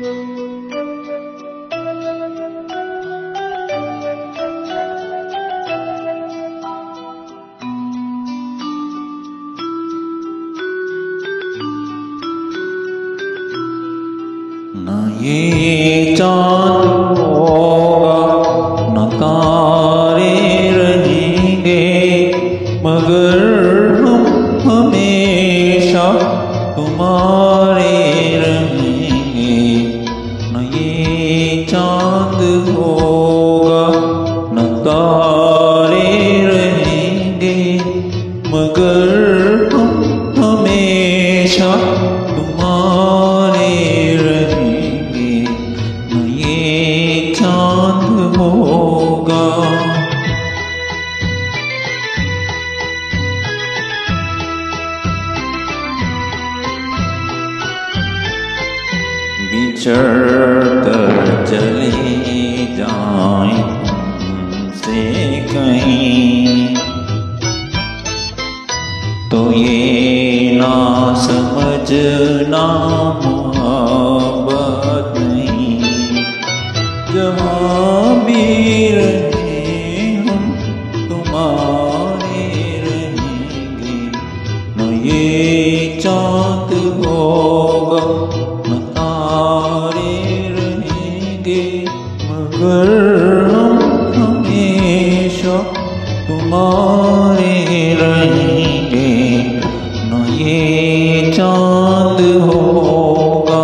न ये चाँद होगा न तारे रहेंगे, मगर हम हमेशा तुम्हारे रहेंगे। न ये चाँद होगा न तारे रहेंगे, मगर हम हमेशा तुम्हारे रहेंगे। न ये चाँद होगा। बिछड़ कर चले जाएं तुमसे कहीं, तो ये ना समझना मोहब्बत नहीं। जहाँ भी रहे हम तुम्हारे रहेंगे। न ये चाँद होगा न तारे रहेंगे, मगर हम हमेशा तुम्हारे रहेंगे। न ये चाँद होगा।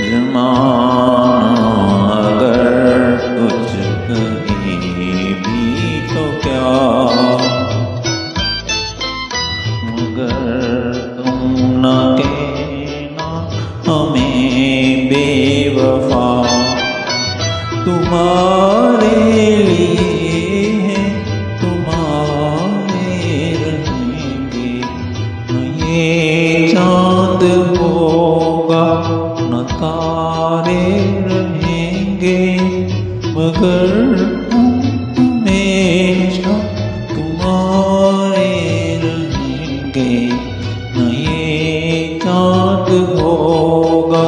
ज़माना अगर कुछ कहे भी तो क्या, मगर तुम न कहना हमें बेवफा। तुम्हारे लिए है तुम्हारे रहेंगे। न ये चाँद होगा न तारे रहेंगे, मगर हम हमेशा तुम्हारे रहेंगे। न ये चाँद होगा।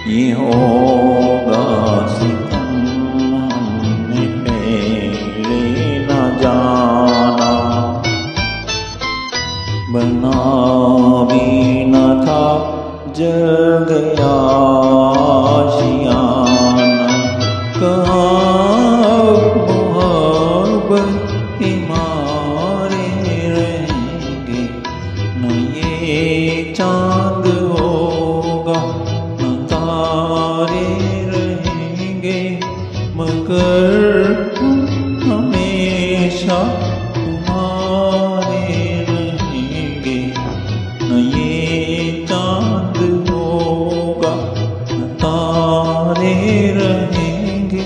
ये होगा सितम हमने पहले न जाना, बना भी न था जल गया आशियाना। कहाँ मोहब्बत हमारे रहेंगे। न ये चाँद होगा न तारे रहेंगे, मगर हम हमेशा तुम्हारे रहेंगे। न ये चाँद होगा न तारे रहेंगे,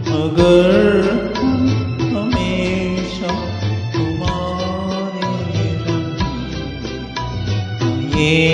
मगर हम हमेशा तुम्हारे रहेंगे। ये